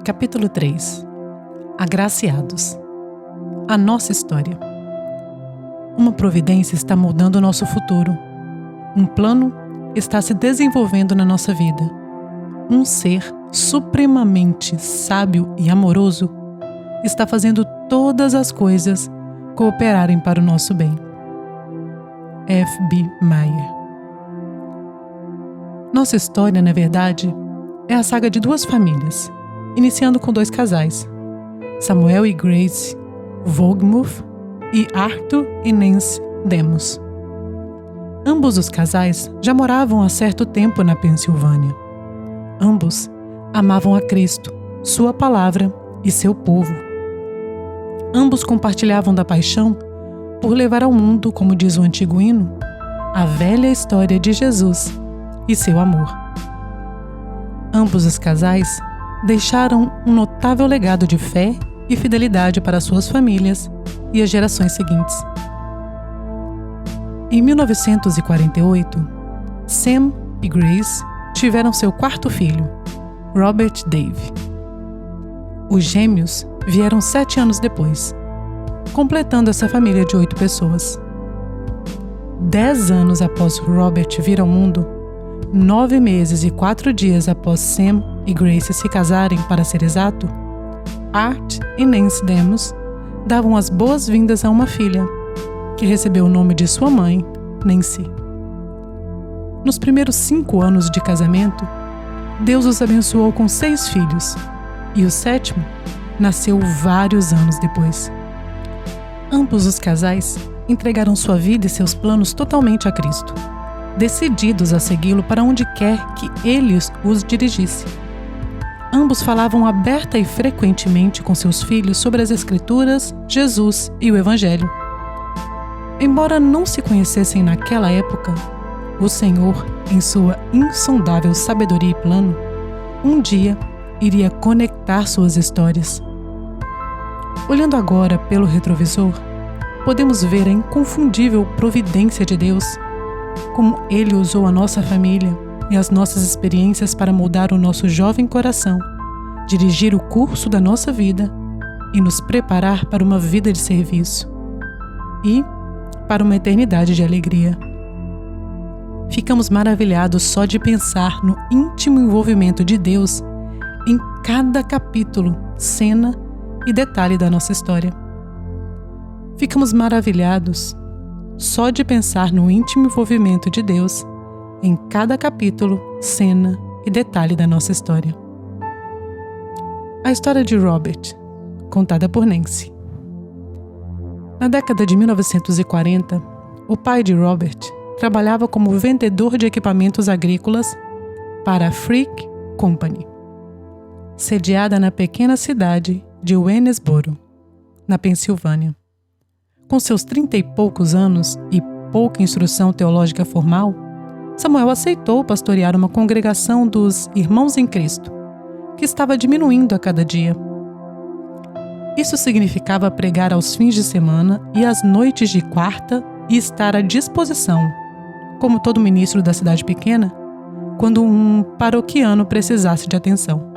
Capítulo 3. Agraciados. A nossa história. Uma providência está moldando o nosso futuro. Um plano está se desenvolvendo na nossa vida. Um ser supremamente sábio e amoroso está fazendo todas as coisas cooperarem para o nosso bem. F.B. Meyer. Nossa história, na verdade, é a saga de duas famílias, iniciando com dois casais, Samuel e Grace Wohlgemuth e Arthur e Nancy Demos. Ambos os casais já moravam há certo tempo na Pensilvânia. Ambos amavam a Cristo, sua palavra e seu povo. Ambos compartilhavam da paixão por levar ao mundo, como diz o antigo hino, a velha história de Jesus e seu amor. Ambos os casais deixaram um notável legado de fé e fidelidade para suas famílias e as gerações seguintes. Em 1948, Sam e Grace tiveram seu quarto filho, Robert Dave. Os gêmeos vieram 7 anos depois, completando essa família de 8 pessoas. 10 anos após Robert vir ao mundo, 9 meses e 4 dias após Sam e Grace se casarem, para ser exato, Art e Nancy Demos davam as boas-vindas a uma filha, que recebeu o nome de sua mãe, Nancy. Nos primeiros 5 anos de casamento, Deus os abençoou com 6 filhos, e o 7º nasceu vários anos depois. Ambos os casais entregaram sua vida e seus planos totalmente a Cristo, decididos a segui-lo para onde quer que Ele os dirigisse. Ambos falavam aberta e frequentemente com seus filhos sobre as Escrituras, Jesus e o Evangelho. Embora não se conhecessem naquela época, o Senhor, em sua insondável sabedoria e plano, um dia iria conectar suas histórias. Olhando agora pelo retrovisor, podemos ver a inconfundível providência de Deus, como Ele usou a nossa família e as nossas experiências para moldar o nosso jovem coração, dirigir o curso da nossa vida e nos preparar para uma vida de serviço e para uma eternidade de alegria. Ficamos maravilhados só de pensar no íntimo envolvimento de Deus em cada capítulo, cena e detalhe da nossa história. Ficamos maravilhados só de pensar no íntimo envolvimento de Deus em cada capítulo, cena e detalhe da nossa história. A história de Robert, contada por Nancy. Na década de 1940, o pai de Robert trabalhava como vendedor de equipamentos agrícolas para a Frick Company, sediada na pequena cidade de Waynesboro, na Pensilvânia. Com seus 30 e poucos anos e pouca instrução teológica formal, Samuel aceitou pastorear uma congregação dos Irmãos em Cristo, que estava diminuindo a cada dia. Isso significava pregar aos fins de semana e às noites de quarta e estar à disposição, como todo ministro da cidade pequena, quando um paroquiano precisasse de atenção.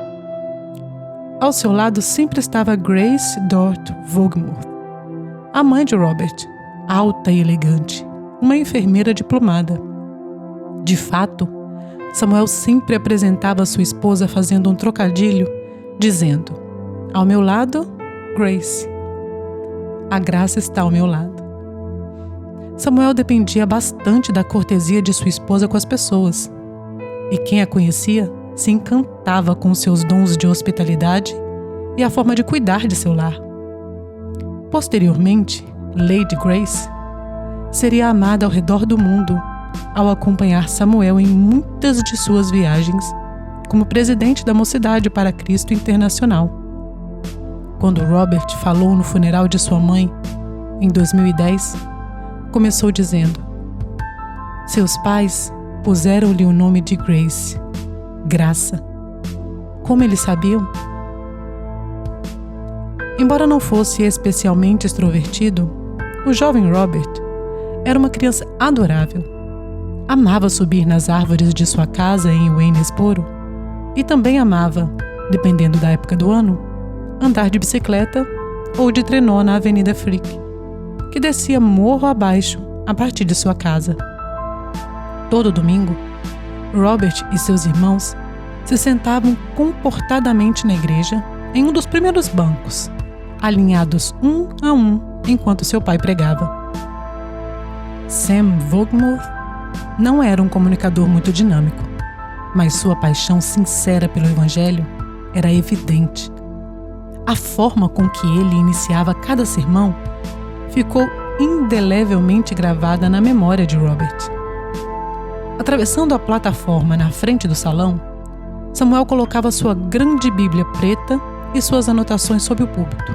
Ao seu lado sempre estava Grace Dort Wohlgemuth, a mãe de Robert, alta e elegante, uma enfermeira diplomada. De fato, Samuel sempre apresentava sua esposa fazendo um trocadilho, dizendo: "Ao meu lado, Grace. A graça está ao meu lado." Samuel dependia bastante da cortesia de sua esposa com as pessoas, e quem a conhecia se encantava com seus dons de hospitalidade e a forma de cuidar de seu lar. Posteriormente, Lady Grace seria amada ao redor do mundo ao acompanhar Samuel em muitas de suas viagens como presidente da Mocidade para Cristo Internacional. Quando Robert falou no funeral de sua mãe, em 2010, começou dizendo: "Seus pais puseram-lhe o nome de Grace, graça. Como eles sabiam?" Embora não fosse especialmente extrovertido, o jovem Robert era uma criança adorável. Amava subir nas árvores de sua casa em Waynesboro e também amava dependendo da época do ano, andar de bicicleta ou de trenó na Avenida Frick, que descia morro abaixo a partir de sua casa. Todo domingo, Robert e seus irmãos se sentavam comportadamente na igreja em um dos primeiros bancos, alinhados um a um enquanto seu pai pregava. Sam Vogmuth não era um comunicador muito dinâmico, mas sua paixão sincera pelo Evangelho era evidente. A forma com que ele iniciava cada sermão ficou indelevelmente gravada na memória de Robert. Atravessando a plataforma na frente do salão, Samuel colocava sua grande Bíblia preta e suas anotações sob o púlpito,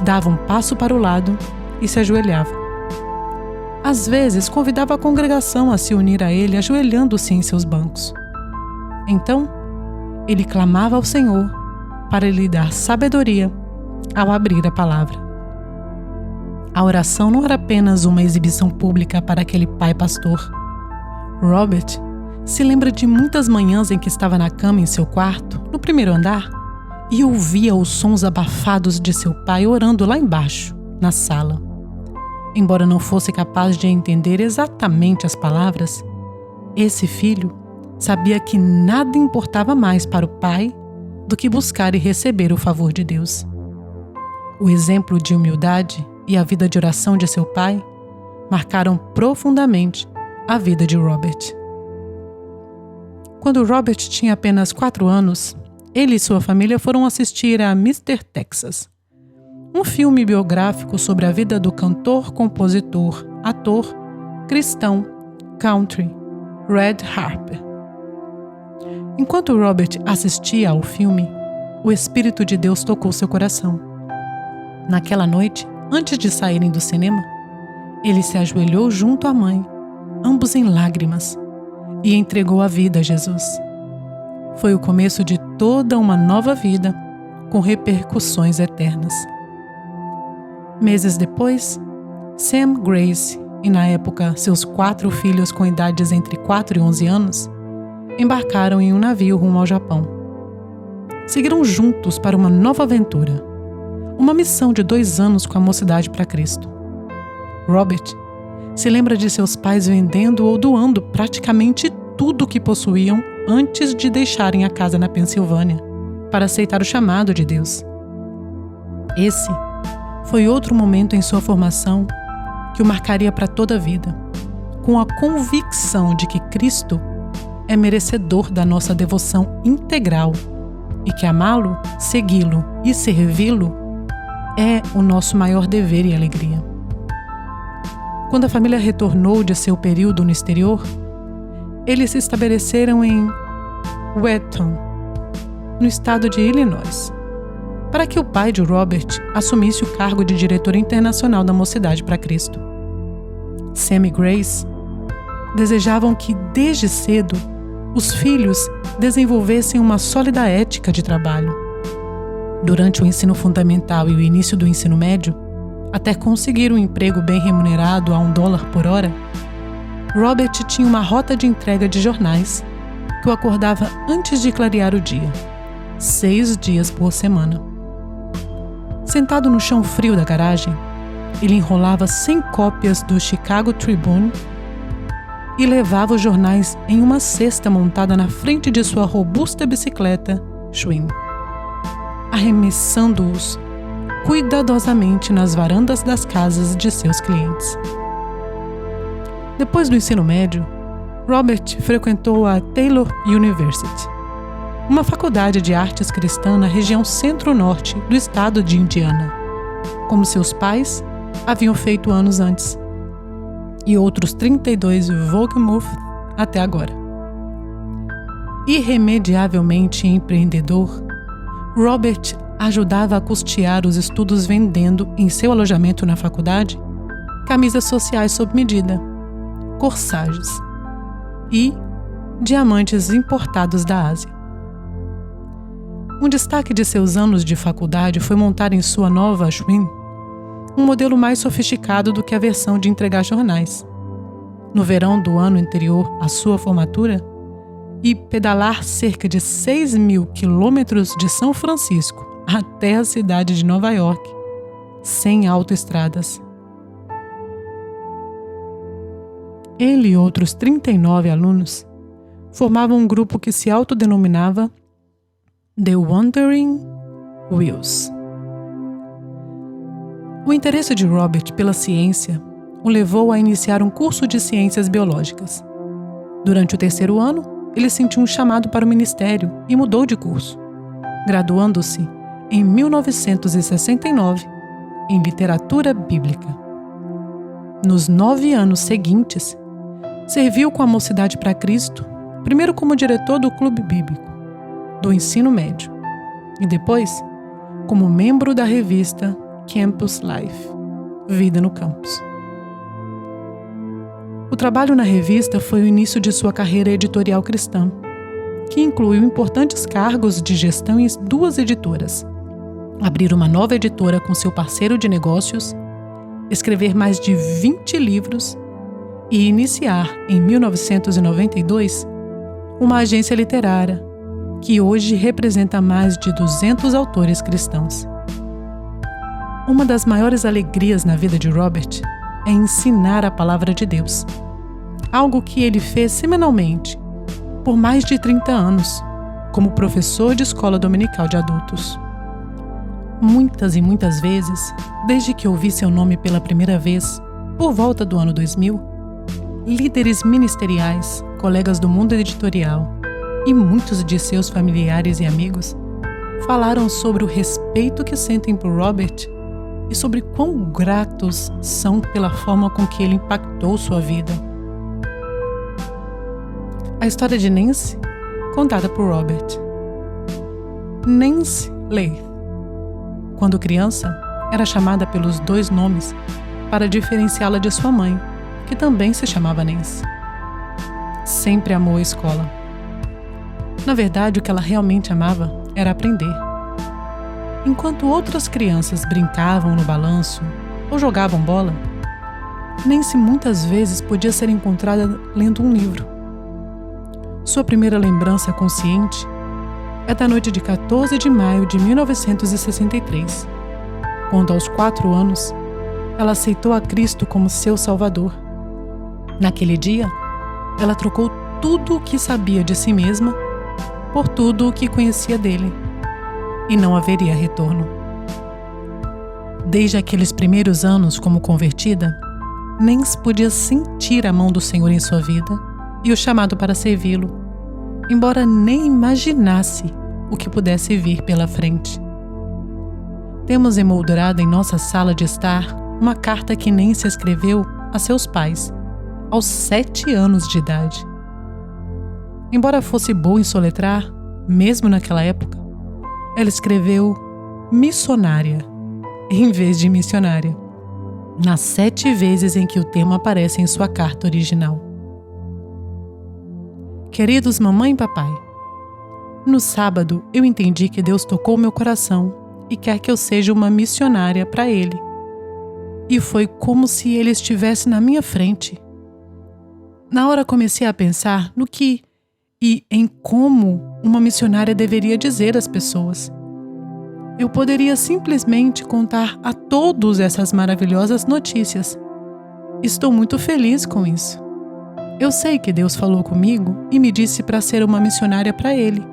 dava um passo para o lado e se ajoelhava. Às vezes, convidava a congregação a se unir a ele ajoelhando-se em seus bancos. Então, ele clamava ao Senhor para lhe dar sabedoria ao abrir a palavra. A oração não era apenas uma exibição pública para aquele pai pastor. Robert se lembra de muitas manhãs em que estava na cama em seu quarto, no primeiro andar, e ouvia os sons abafados de seu pai orando lá embaixo, na sala. Embora não fosse capaz de entender exatamente as palavras, esse filho sabia que nada importava mais para o pai do que buscar e receber o favor de Deus. O exemplo de humildade e a vida de oração de seu pai marcaram profundamente a vida de Robert. Quando Robert tinha apenas 4 anos, ele e sua família foram assistir a Mr. Texas, um filme biográfico sobre a vida do cantor, compositor, ator, cristão, country, Red Harper. Enquanto Robert assistia ao filme, o Espírito de Deus tocou seu coração. Naquela noite, antes de saírem do cinema, ele se ajoelhou junto à mãe, ambos em lágrimas, e entregou a vida a Jesus. Foi o começo de toda uma nova vida, com repercussões eternas. Meses depois, Sam, Grace e, na época, seus 4 filhos com idades entre 4 e 11 anos, embarcaram em um navio rumo ao Japão. Seguiram juntos para uma nova aventura, uma missão de 2 anos com a Mocidade para Cristo. Robert se lembra de seus pais vendendo ou doando praticamente tudo o que possuíam antes de deixarem a casa na Pensilvânia para aceitar o chamado de Deus. Esse foi outro momento em sua formação que o marcaria para toda a vida, com a convicção de que Cristo é merecedor da nossa devoção integral e que amá-lo, segui-lo e servi-lo é o nosso maior dever e alegria. Quando a família retornou de seu período no exterior, eles se estabeleceram em Wheaton, no estado de Illinois, para que o pai de Robert assumisse o cargo de diretor internacional da Mocidade para Cristo. Sam e Grace desejavam que, desde cedo, os filhos desenvolvessem uma sólida ética de trabalho. Durante o ensino fundamental e o início do ensino médio, até conseguir um emprego bem remunerado a $1 por hora, Robert tinha uma rota de entrega de jornais que o acordava antes de clarear o dia, 6 dias por semana. Sentado no chão frio da garagem, ele enrolava 100 cópias do Chicago Tribune e levava os jornais em uma cesta montada na frente de sua robusta bicicleta Schwinn, arremessando-os cuidadosamente nas varandas das casas de seus clientes. Depois do ensino médio, Robert frequentou a Taylor University, uma faculdade de artes cristã na região centro-norte do estado de Indiana, como seus pais haviam feito anos antes, e outros 32 Vogmuth até agora. Irremediavelmente empreendedor, Robert ajudava a custear os estudos vendendo, em seu alojamento na faculdade, camisas sociais sob medida, corsagens e diamantes importados da Ásia. Um destaque de seus anos de faculdade foi montar em sua nova Schwinn um modelo mais sofisticado do que a versão de entregar jornais. No verão do ano anterior à sua formatura, e pedalar cerca de 6.000 quilômetros de São Francisco até a cidade de Nova York, sem autoestradas. Ele e outros 39 alunos formavam um grupo que se autodenominava The Wandering Wills. O interesse de Robert pela ciência o levou a iniciar um curso de ciências biológicas. Durante o terceiro ano, ele sentiu um chamado para o ministério e mudou de curso, graduando-se em 1969 em literatura bíblica. Nos 9 anos seguintes, serviu com a Mocidade para Cristo, primeiro como diretor do Clube Bíblico do Ensino Médio e depois como membro da revista Campus Life, Vida no Campus. O trabalho na revista foi o início de sua carreira editorial cristã, que incluiu importantes cargos de gestão em 2 editoras, abrir uma nova editora com seu parceiro de negócios, escrever mais de 20 livros e iniciar, em 1992, uma agência literária que hoje representa mais de 200 autores cristãos. Uma das maiores alegrias na vida de Robert é ensinar a palavra de Deus, algo que ele fez semanalmente, por mais de 30 anos, como professor de escola dominical de adultos. Muitas e muitas vezes, desde que ouvi seu nome pela primeira vez, por volta do ano 2000, líderes ministeriais, colegas do mundo editorial e muitos de seus familiares e amigos falaram sobre o respeito que sentem por Robert e sobre quão gratos são pela forma com que ele impactou sua vida. A história de Nancy, contada por Robert. Nancy Leith, quando criança, era chamada pelos 2 nomes para diferenciá-la de sua mãe, que também se chamava Nancy. Sempre amou a escola. Na verdade, o que ela realmente amava era aprender. Enquanto outras crianças brincavam no balanço ou jogavam bola, Nancy muitas vezes podia ser encontrada lendo um livro. Sua primeira lembrança consciente é da noite de 14 de maio de 1963, quando aos 4 anos ela aceitou a Cristo como seu Salvador. Naquele dia, ela trocou tudo o que sabia de si mesma por tudo o que conhecia dele, e não haveria retorno. Desde aqueles primeiros anos como convertida, Nancy podia sentir a mão do Senhor em sua vida e o chamado para servi-lo, embora nem imaginasse o que pudesse vir pela frente. Temos emoldurado em nossa sala de estar uma carta que Nancy escreveu a seus pais, aos 7 anos de idade. Embora fosse boa em soletrar, mesmo naquela época, ela escreveu missionária em vez de missionária, nas 7 vezes em que o termo aparece em sua carta original. Queridos mamãe e papai, no sábado eu entendi que Deus tocou meu coração e quer que eu seja uma missionária para Ele. E foi como se Ele estivesse na minha frente. Na hora comecei a pensar no que e em como uma missionária deveria dizer às pessoas. Eu poderia simplesmente contar a todos essas maravilhosas notícias. Estou muito feliz com isso. Eu sei que Deus falou comigo e me disse para ser uma missionária para Ele.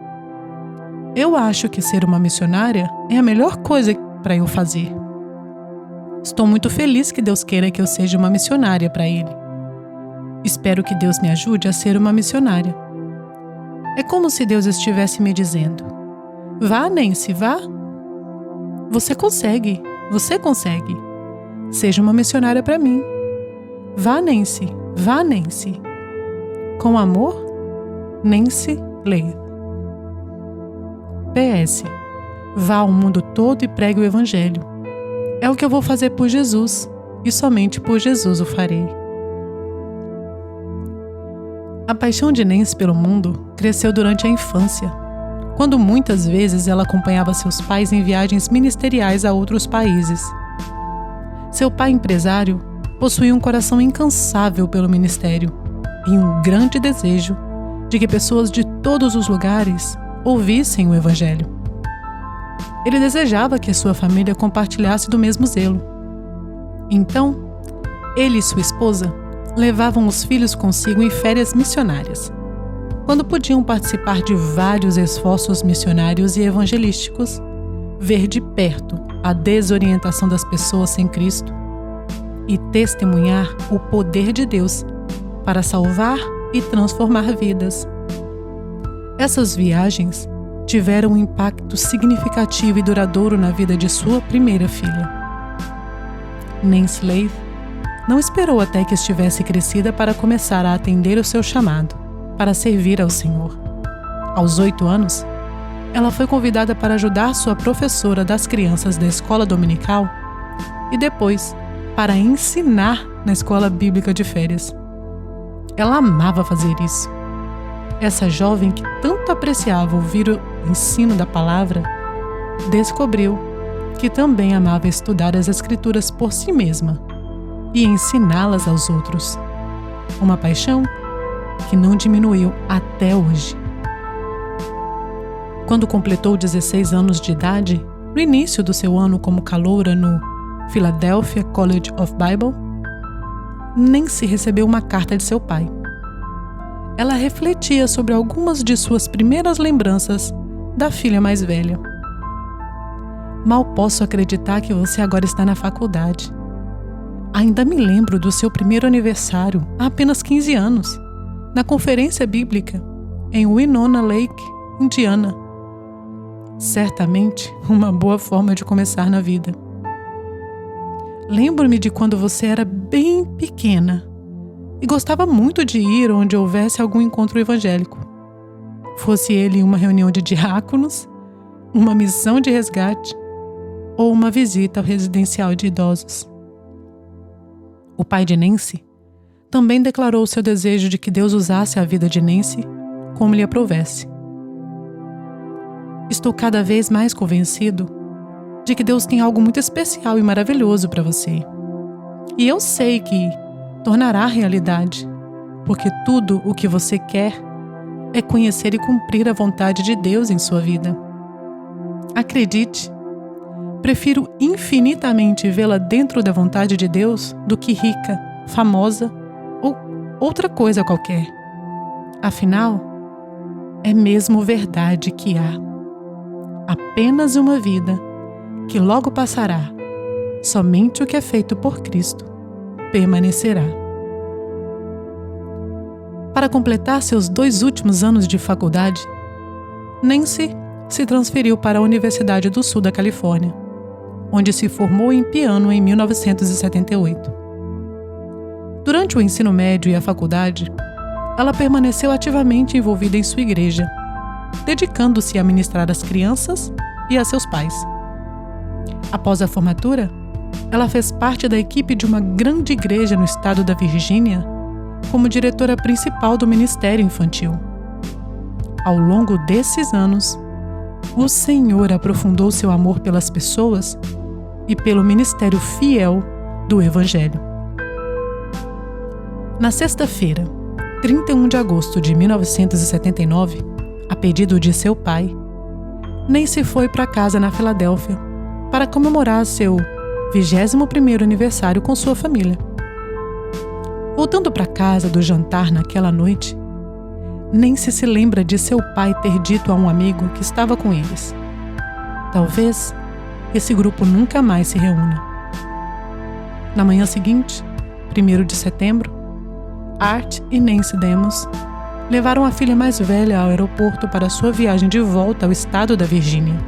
Eu acho que ser uma missionária é a melhor coisa para eu fazer. Estou muito feliz que Deus queira que eu seja uma missionária para Ele. Espero que Deus me ajude a ser uma missionária. É como se Deus estivesse me dizendo: vá, Nancy, vá. Você consegue, você consegue. Seja uma missionária para mim. Vá, Nancy, vá, Nancy. Com amor, Nancy Leith. PS. Vá ao mundo todo e pregue o Evangelho. É o que eu vou fazer por Jesus, e somente por Jesus o farei. A paixão de Nancy pelo mundo cresceu durante a infância, quando muitas vezes ela acompanhava seus pais em viagens ministeriais a outros países. Seu pai empresário possuía um coração incansável pelo ministério e um grande desejo de que pessoas de todos os lugares ouvissem o Evangelho. Ele desejava que a sua família compartilhasse do mesmo zelo. Então, ele e sua esposa levavam os filhos consigo em férias missionárias, quando podiam participar de vários esforços missionários e evangelísticos, ver de perto a desorientação das pessoas sem Cristo e testemunhar o poder de Deus para salvar e transformar vidas. Essas viagens tiveram um impacto significativo e duradouro na vida de sua primeira filha. Nancy Leigh não esperou até que estivesse crescida para começar a atender o seu chamado, para servir ao Senhor. Aos 8 anos, ela foi convidada para ajudar sua professora das crianças da escola dominical e depois para ensinar na escola bíblica de férias. Ela amava fazer isso. Essa jovem que tanto apreciava ouvir o ensino da palavra, descobriu que também amava estudar as Escrituras por si mesma e ensiná-las aos outros. Uma paixão que não diminuiu até hoje. Quando completou 16 anos de idade, no início do seu ano como caloura no Philadelphia College of Bible, Nancy recebeu uma carta de seu pai. Ela refletia sobre algumas de suas primeiras lembranças da filha mais velha. Mal posso acreditar que você agora está na faculdade. Ainda me lembro do seu primeiro aniversário, há apenas 15 anos, na conferência bíblica, em Winona Lake, Indiana. Certamente uma boa forma de começar na vida. Lembro-me de quando você era bem pequena e gostava muito de ir onde houvesse algum encontro evangélico. Fosse ele uma reunião de diáconos, uma missão de resgate ou uma visita ao residencial de idosos. O pai de Nancy também declarou seu desejo de que Deus usasse a vida de Nancy como lhe aprovesse. Estou cada vez mais convencido de que Deus tem algo muito especial e maravilhoso para você. E eu sei que tornará realidade, porque tudo o que você quer é conhecer e cumprir a vontade de Deus em sua vida. Acredite, prefiro infinitamente vê-la dentro da vontade de Deus do que rica, famosa ou outra coisa qualquer. Afinal, é mesmo verdade que há apenas uma vida que logo passará. Somente o que é feito por Cristo permanecerá. Para completar seus 2 últimos anos de faculdade, Nancy se transferiu para a Universidade do Sul da Califórnia, onde se formou em piano em 1978. Durante o ensino médio e a faculdade, ela permaneceu ativamente envolvida em sua igreja, dedicando-se a ministrar às crianças e a seus pais. Após a formatura, ela fez parte da equipe de uma grande igreja no estado da Virgínia como diretora principal do Ministério Infantil. Ao longo desses anos, o Senhor aprofundou seu amor pelas pessoas e pelo ministério fiel do Evangelho. Na sexta-feira, 31 de agosto de 1979, a pedido de seu pai, Nancy foi para casa na Filadélfia para comemorar seu 21º aniversário com sua família. Voltando para casa do jantar naquela noite, Nancy se lembra de seu pai ter dito a um amigo que estava com eles: talvez esse grupo nunca mais se reúna. Na manhã seguinte, 1º de setembro, Art e Nancy Demos levaram a filha mais velha ao aeroporto para sua viagem de volta ao estado da Virgínia.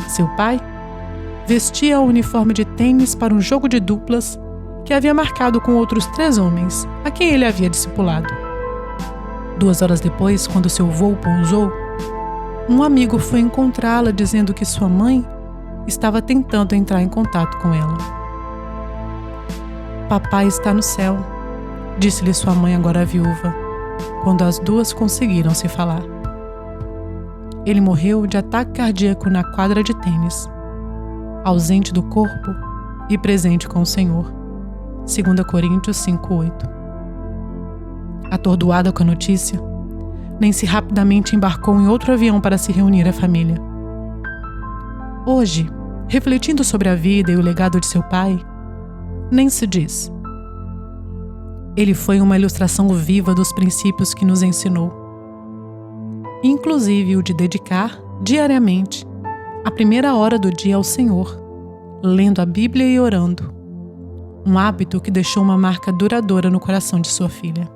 Seu pai vestia o uniforme de tênis para um jogo de duplas que havia marcado com outros 3 homens, a quem ele havia discipulado. 2 horas depois, quando seu voo pousou, um amigo foi encontrá-la dizendo que sua mãe estava tentando entrar em contato com ela. Papai está no céu, disse-lhe sua mãe, agora viúva, quando as duas conseguiram se falar. Ele morreu de ataque cardíaco na quadra de tênis, ausente do corpo e presente com o Senhor. 2 Coríntios 5:8. Atordoada com a notícia, Nancy rapidamente embarcou em outro avião para se reunir à família. Hoje, refletindo sobre a vida e o legado de seu pai, Nancy diz: ele foi uma ilustração viva dos princípios que nos ensinou, inclusive o de dedicar diariamente a primeira hora do dia ao Senhor, lendo a Bíblia e orando, um hábito que deixou uma marca duradoura no coração de sua filha.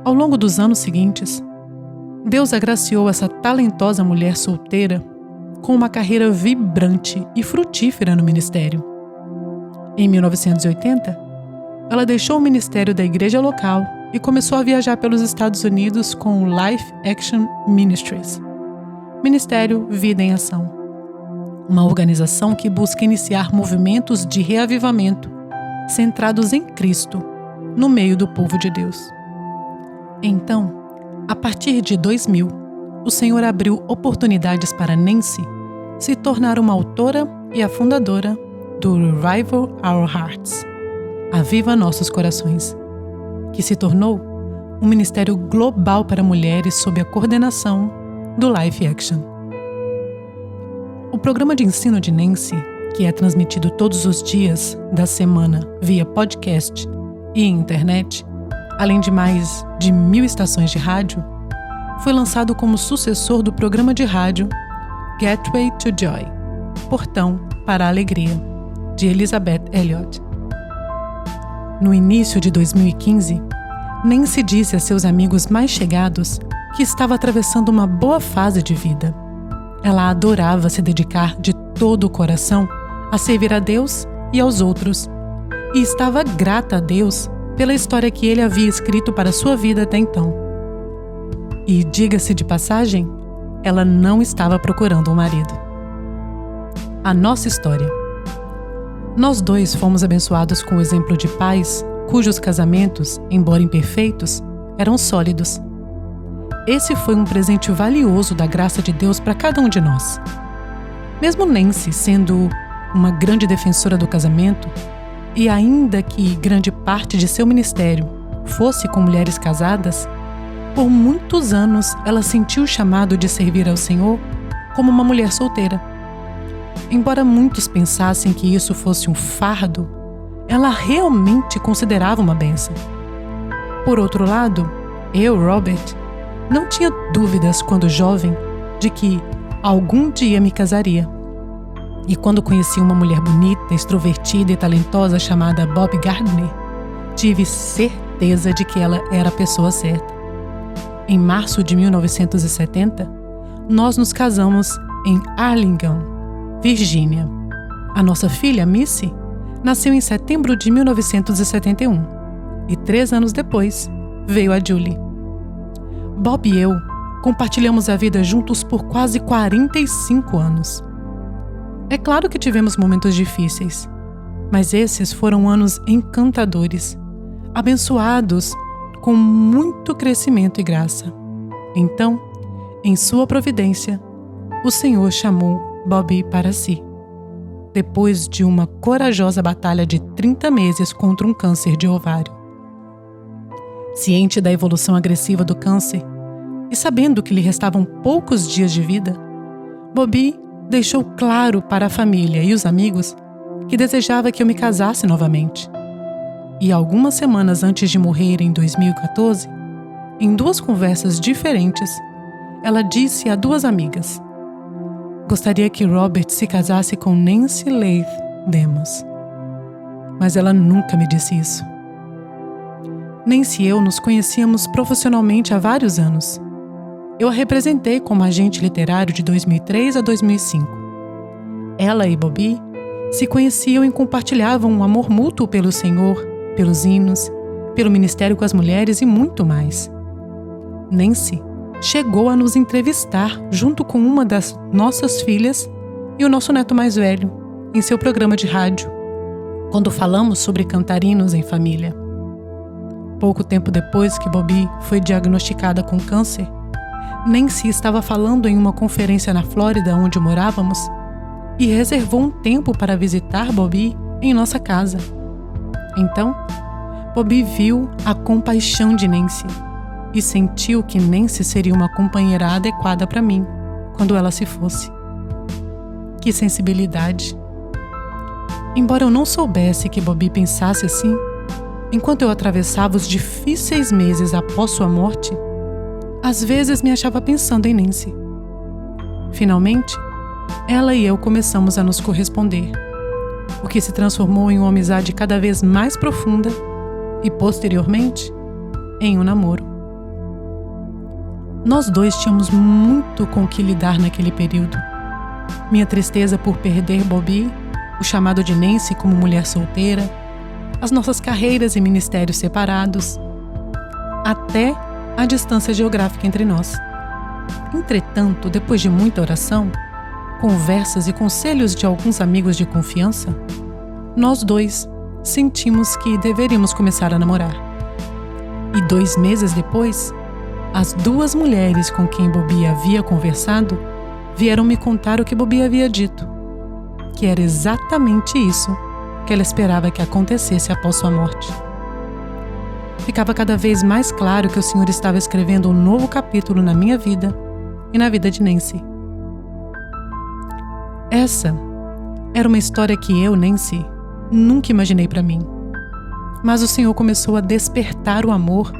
Ao longo dos anos seguintes, Deus agraciou essa talentosa mulher solteira com uma carreira vibrante e frutífera no ministério. Em 1980, ela deixou o ministério da igreja local e começou a viajar pelos Estados Unidos com o Life Action Ministries, Ministério Vida em Ação, uma organização que busca iniciar movimentos de reavivamento centrados em Cristo, no meio do povo de Deus. Então, a partir de 2000, o Senhor abriu oportunidades para Nancy se tornar uma autora e a fundadora do Revival Our Hearts, Aviva Nossos Corações, que se tornou um ministério global para mulheres sob a coordenação do Life Action. O programa de ensino de Nancy, que é transmitido todos os dias da semana via podcast e internet, além de mais de 1000 estações de rádio, foi lançado como sucessor do programa de rádio Gateway to Joy, Portão para a Alegria, de Elizabeth Elliot. No início de 2015, Nancy disse a seus amigos mais chegados que estava atravessando uma boa fase de vida. Ela adorava se dedicar de todo o coração a servir a Deus e aos outros, e estava grata a Deus pela história que ele havia escrito para sua vida até então. E, diga-se de passagem, ela não estava procurando um marido. A nossa história. Nós dois fomos abençoados com o exemplo de pais cujos casamentos, embora imperfeitos, eram sólidos. Esse foi um presente valioso da graça de Deus para cada um de nós. Mesmo Nancy sendo uma grande defensora do casamento, e ainda que grande parte de seu ministério fosse com mulheres casadas, por muitos anos ela sentiu o chamado de servir ao Senhor como uma mulher solteira. Embora muitos pensassem que isso fosse um fardo, ela realmente considerava uma bênção. Por outro lado, eu, Robert, não tinha dúvidas quando jovem de que algum dia me casaria. E quando conheci uma mulher bonita, extrovertida e talentosa chamada Bob Gardner, tive certeza de que ela era a pessoa certa. Em março de 1970, nós nos casamos em Arlington, Virgínia. A nossa filha, Missy, nasceu em setembro de 1971 e 3 anos depois veio a Julie. Bob e eu compartilhamos a vida juntos por quase 45 anos. É claro que tivemos momentos difíceis, mas esses foram anos encantadores, abençoados com muito crescimento e graça. Então, em sua providência, o Senhor chamou Bob para si, depois de uma corajosa batalha de 30 meses contra um câncer de ovário. Ciente da evolução agressiva do câncer e sabendo que lhe restavam poucos dias de vida, Bob deixou claro para a família e os amigos que desejava que eu me casasse novamente. E algumas semanas antes de morrer em 2014, em 2 conversas diferentes, ela disse a 2 amigas: gostaria que Robert se casasse com Nancy Leith Demos. Mas ela nunca me disse isso. Nancy e eu nos conhecíamos profissionalmente há vários anos. Eu a representei como agente literário de 2003 a 2005. Ela e Bobby se conheciam e compartilhavam um amor mútuo pelo Senhor, pelos hinos, pelo ministério com as mulheres e muito mais. Nancy chegou a nos entrevistar junto com uma das nossas filhas e o nosso neto mais velho, em seu programa de rádio, quando falamos sobre cantar hinos em família. Pouco tempo depois que Bobby foi diagnosticada com câncer, Nancy estava falando em uma conferência na Flórida, onde morávamos, e reservou um tempo para visitar Bobby em nossa casa. Então, Bobby viu a compaixão de Nancy e sentiu que Nancy seria uma companheira adequada para mim quando ela se fosse. Que sensibilidade! Embora eu não soubesse que Bobby pensasse assim, enquanto eu atravessava os difíceis meses após sua morte, às vezes me achava pensando em Nancy. Finalmente, ela e eu começamos a nos corresponder, o que se transformou em uma amizade cada vez mais profunda e, posteriormente, em um namoro. Nós dois tínhamos muito com o que lidar naquele período. Minha tristeza por perder Bobby, o chamado de Nancy como mulher solteira, as nossas carreiras e ministérios separados, até a distância geográfica entre nós. Entretanto, depois de muita oração, conversas e conselhos de alguns amigos de confiança, nós dois sentimos que deveríamos começar a namorar. E 2 meses depois, as 2 mulheres com quem Bobby havia conversado vieram me contar o que Bobby havia dito, que era exatamente isso que ela esperava que acontecesse após sua morte. Ficava cada vez mais claro que o Senhor estava escrevendo um novo capítulo na minha vida e na vida de Nancy. Essa era uma história que eu, Nancy, nunca imaginei para mim. Mas o Senhor começou a despertar o amor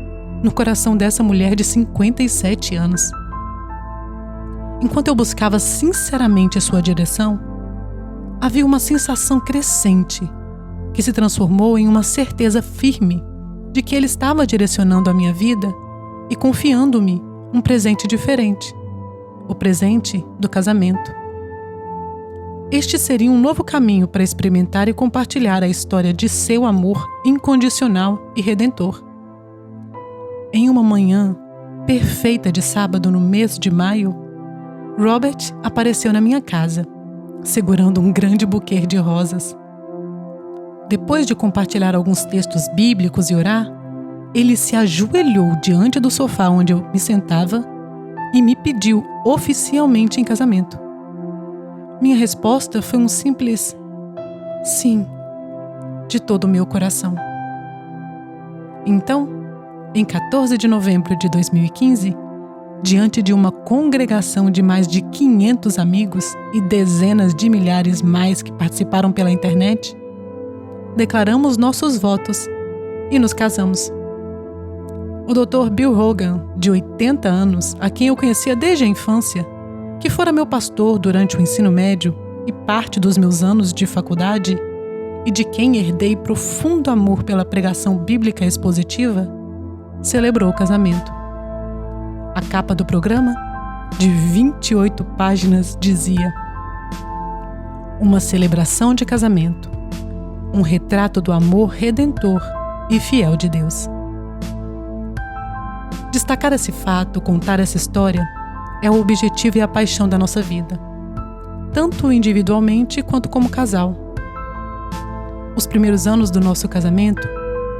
no coração dessa mulher de 57 anos. Enquanto eu buscava sinceramente a sua direção, havia uma sensação crescente que se transformou em uma certeza firme de que Ele estava direcionando a minha vida e confiando-me um presente diferente, o presente do casamento. Este seria um novo caminho para experimentar e compartilhar a história de seu amor incondicional e redentor. Em uma manhã perfeita de sábado no mês de maio, Robert apareceu na minha casa, segurando um grande buquê de rosas. Depois de compartilhar alguns textos bíblicos e orar, ele se ajoelhou diante do sofá onde eu me sentava e me pediu oficialmente em casamento. Minha resposta foi um simples sim, de todo o meu coração. Então, em 14 de novembro de 2015, diante de uma congregação de mais de 500 amigos e dezenas de milhares mais que participaram pela internet, declaramos nossos votos e nos casamos. O Dr. Bill Hogan, de 80 anos, a quem eu conhecia desde a infância, que fora meu pastor durante o ensino médio e parte dos meus anos de faculdade, e de quem herdei profundo amor pela pregação bíblica expositiva, celebrou o casamento. A capa do programa, de 28 páginas, dizia: uma celebração de casamento, um retrato do amor redentor e fiel de Deus. Destacar esse fato, contar essa história, é o objetivo e a paixão da nossa vida, tanto individualmente quanto como casal. Os primeiros anos do nosso casamento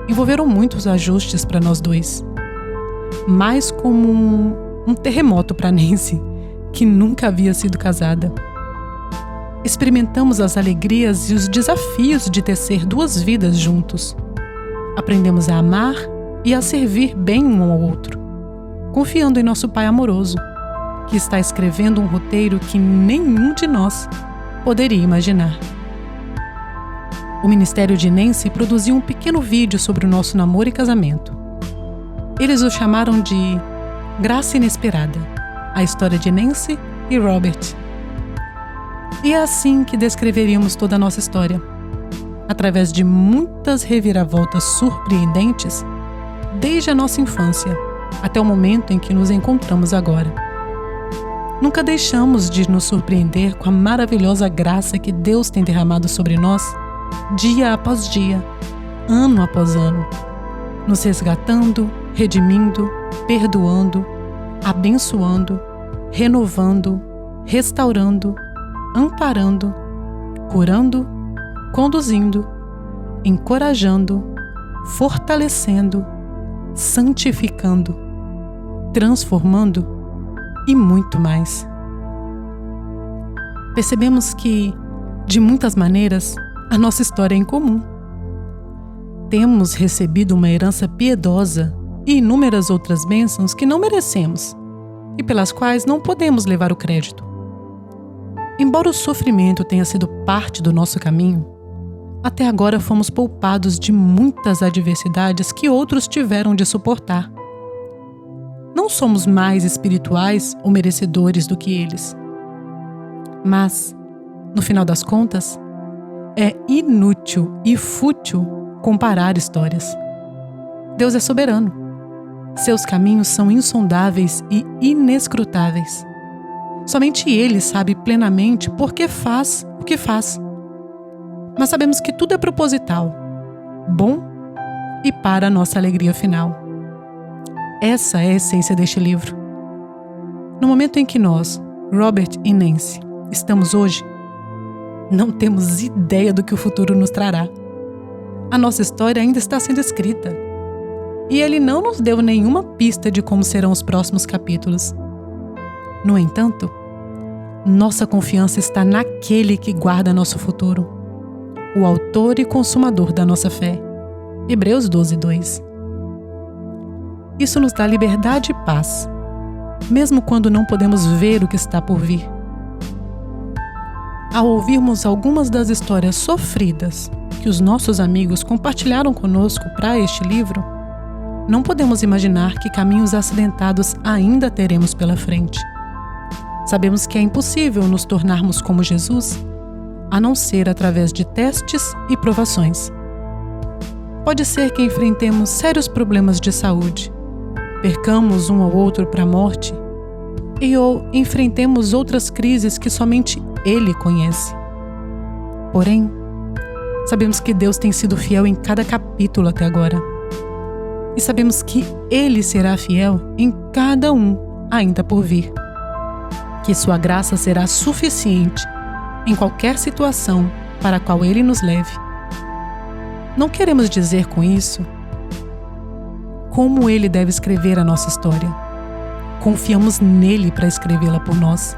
envolveram muitos ajustes para nós dois, mais como um terremoto para Nancy, que nunca havia sido casada. Experimentamos as alegrias e os desafios de tecer 2 vidas juntos. Aprendemos a amar e a servir bem um ao outro, confiando em nosso Pai amoroso, que está escrevendo um roteiro que nenhum de nós poderia imaginar. O ministério de Nancy produziu um pequeno vídeo sobre o nosso namoro e casamento. Eles o chamaram de Graça Inesperada, a história de Nancy e Robert. E é assim que descreveríamos toda a nossa história, através de muitas reviravoltas surpreendentes, desde a nossa infância até o momento em que nos encontramos agora. Nunca deixamos de nos surpreender com a maravilhosa graça que Deus tem derramado sobre nós, dia após dia, ano após ano, nos resgatando, redimindo, perdoando, abençoando, renovando, restaurando, amparando, curando, conduzindo, encorajando, fortalecendo, santificando, transformando e muito mais. Percebemos que, de muitas maneiras, a nossa história é em comum. Temos recebido uma herança piedosa e inúmeras outras bênçãos que não merecemos e pelas quais não podemos levar o crédito. Embora o sofrimento tenha sido parte do nosso caminho, até agora fomos poupados de muitas adversidades que outros tiveram de suportar. Não somos mais espirituais ou merecedores do que eles. Mas, no final das contas, é inútil e fútil comparar histórias. Deus é soberano. Seus caminhos são insondáveis e inescrutáveis. Somente Ele sabe plenamente por que faz o que faz. Mas sabemos que tudo é proposital, bom e para a nossa alegria final. Essa é a essência deste livro. No momento em que nós, Robert e Nancy, estamos hoje, não temos ideia do que o futuro nos trará. A nossa história ainda está sendo escrita. E Ele não nos deu nenhuma pista de como serão os próximos capítulos. No entanto, nossa confiança está naquele que guarda nosso futuro, o autor e consumador da nossa fé. Hebreus 12:2. Isso nos dá liberdade e paz, mesmo quando não podemos ver o que está por vir. Ao ouvirmos algumas das histórias sofridas que os nossos amigos compartilharam conosco para este livro, não podemos imaginar que caminhos acidentados ainda teremos pela frente. Sabemos que é impossível nos tornarmos como Jesus, a não ser através de testes e provações. Pode ser que enfrentemos sérios problemas de saúde, percamos um ao outro para a morte ou enfrentemos outras crises que somente Ele conhece. Porém, sabemos que Deus tem sido fiel em cada capítulo até agora. E sabemos que Ele será fiel em cada um ainda por vir. Que sua graça será suficiente em qualquer situação para a qual Ele nos leve. Não queremos dizer com isso como Ele deve escrever a nossa história. Confiamos nele para escrevê-la por nós.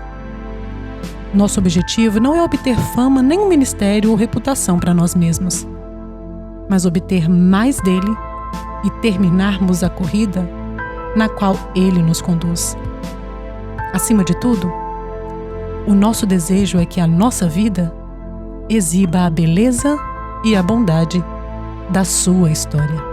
Nosso objetivo não é obter fama, nem um ministério ou reputação para nós mesmos, mas obter mais dele e terminarmos a corrida na qual Ele nos conduz. Acima de tudo, o nosso desejo é que a nossa vida exiba a beleza e a bondade da sua história.